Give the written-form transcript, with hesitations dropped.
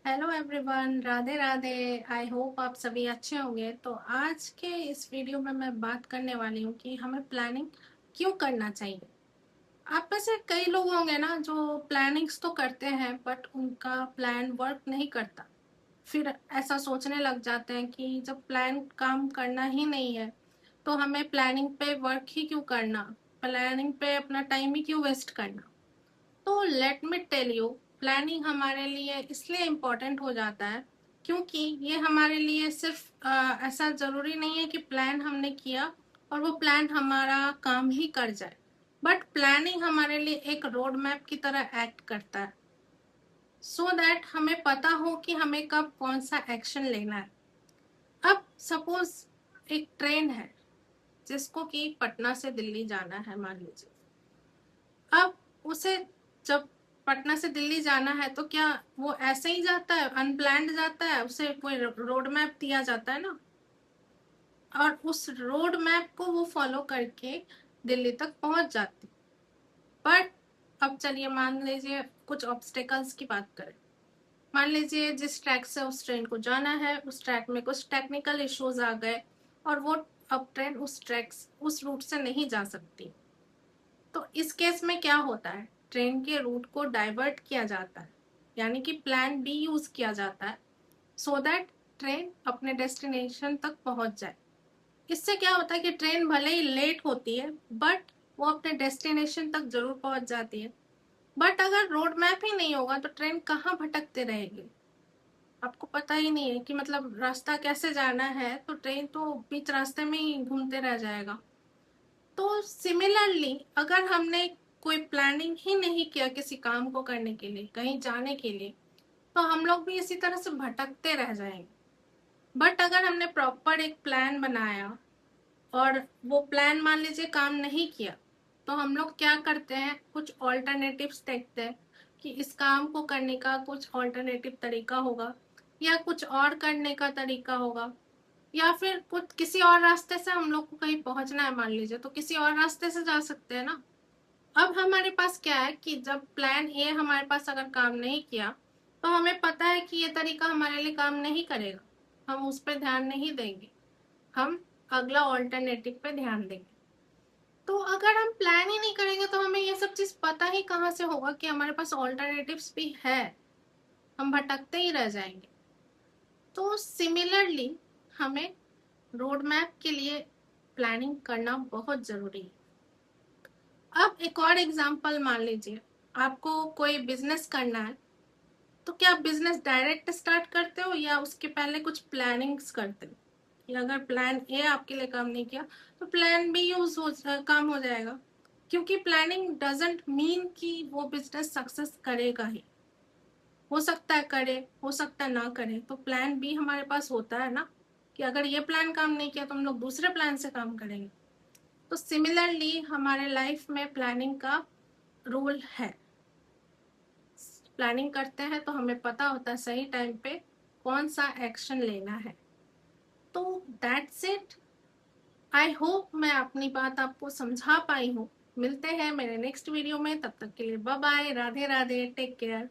Hello everyone, Radhe Radhe. I hope आप सभी अच्छे होंगे। तो आज के इस वीडियो में मैं बात करने वाली हूँ कि हमें प्लानिंग क्यों करना चाहिए। आप में से कई लोग होंगे ना जो प्लानिंग्स तो करते हैं बट उनका प्लान वर्क नहीं करता। फिर ऐसा सोचने लग जाते हैं कि जब प्लान काम करना ही नहीं है तो हमें प्लानिंग पे वर्क ही क्यों करना, प्लानिंग पे अपना टाइम ही क्यों वेस्ट करना। तो let me tell you, planning हमारे लिए इसलिए इम्पोर्टेंट हो जाता है क्योंकि ये हमारे लिए सिर्फ ऐसा ज़रूरी नहीं है कि प्लान हमने किया और वो प्लान हमारा काम ही कर जाए, बट प्लानिंग हमारे लिए एक रोड मैप की तरह एक्ट करता है सो दैट हमें पता हो कि हमें कब कौन सा एक्शन लेना है। अब सपोज एक ट्रेन है जिसको कि पटना से दिल्ली जाना है, मान लीजिए। अब उसे जब पटना से दिल्ली जाना है तो क्या वो ऐसे ही जाता है, अनप्लान्ड जाता है? उसे कोई रोड मैप दिया जाता है ना, और उस रोड मैप को वो फॉलो करके दिल्ली तक पहुंच जाती। बट अब चलिए मान लीजिए कुछ ऑब्स्टेकल्स की बात करें। मान लीजिए जिस ट्रैक से उस ट्रेन को जाना है उस ट्रैक में कुछ टेक्निकल इश्यूज आ गए और वो अब ट्रेन उस रूट से नहीं जा सकती। तो इस केस में क्या होता है, ट्रेन के रूट को डाइवर्ट किया जाता है, यानी कि प्लान बी यूज किया जाता है सो दैट ट्रेन अपने डेस्टिनेशन तक पहुंच जाए। इससे क्या होता है कि ट्रेन भले ही लेट होती है बट वो अपने डेस्टिनेशन तक जरूर पहुंच जाती है। बट अगर रोड मैप ही नहीं होगा तो ट्रेन कहाँ भटकते रहेगी, आपको पता ही नहीं है कि मतलब रास्ता कैसे जाना है, तो ट्रेन तो बीच रास्ते में ही घूमते रह जाएगा। तो सिमिलरली अगर हमने कोई प्लानिंग ही नहीं किया किसी काम को करने के लिए, कहीं जाने के लिए, तो हम लोग भी इसी तरह से भटकते रह जाएंगे। बट अगर हमने प्रॉपर एक प्लान बनाया और वो प्लान मान लीजिए काम नहीं किया, तो हम लोग क्या करते हैं, कुछ ऑल्टरनेटिव्स देखते हैं कि इस काम को करने का कुछ ऑल्टरनेटिव तरीका होगा या कुछ और करने का तरीका होगा, या फिर कुछ किसी और रास्ते से हम लोग को कहीं पहुंचना है मान लीजिए, तो किसी और रास्ते से जा सकते हैं ना। अब हमारे पास क्या है कि जब प्लान ए हमारे पास अगर काम नहीं किया तो हमें पता है कि ये तरीका हमारे लिए काम नहीं करेगा, हम उस पर ध्यान नहीं देंगे, हम अगला ऑल्टरनेटिव पे ध्यान देंगे। तो अगर हम प्लान ही नहीं करेंगे तो हमें ये सब चीज पता ही कहाँ से होगा कि हमारे पास ऑल्टरनेटिव्स भी है, हम भटकते ही रह जाएंगे। तो सिमिलरली हमें रोड मैप के लिए प्लानिंग करना बहुत जरूरी है। अब एक और एग्जांपल मान लीजिए, आपको कोई बिजनेस करना है, तो क्या आप बिजनेस डायरेक्ट स्टार्ट करते हो या उसके पहले कुछ प्लानिंग्स करते हो कि अगर प्लान ए आपके लिए काम नहीं किया तो प्लान बी काम हो जाएगा। क्योंकि प्लानिंग डजंट मीन कि वो बिजनेस सक्सेस करेगा ही, हो सकता है करे, हो सकता है ना करे, तो प्लान बी हमारे पास होता है ना कि अगर ये प्लान काम नहीं किया तो हम लोग दूसरे प्लान से काम करेंगे। तो सिमिलरली हमारे लाइफ में प्लानिंग का रोल है। प्लानिंग करते हैं तो हमें पता होता है सही टाइम पे कौन सा एक्शन लेना है। तो दैट्स इट। आई होप मैं अपनी बात आपको समझा पाई हूँ। मिलते हैं मेरे नेक्स्ट वीडियो में, तब तक के लिए bye bye, Radhe Radhe, take care.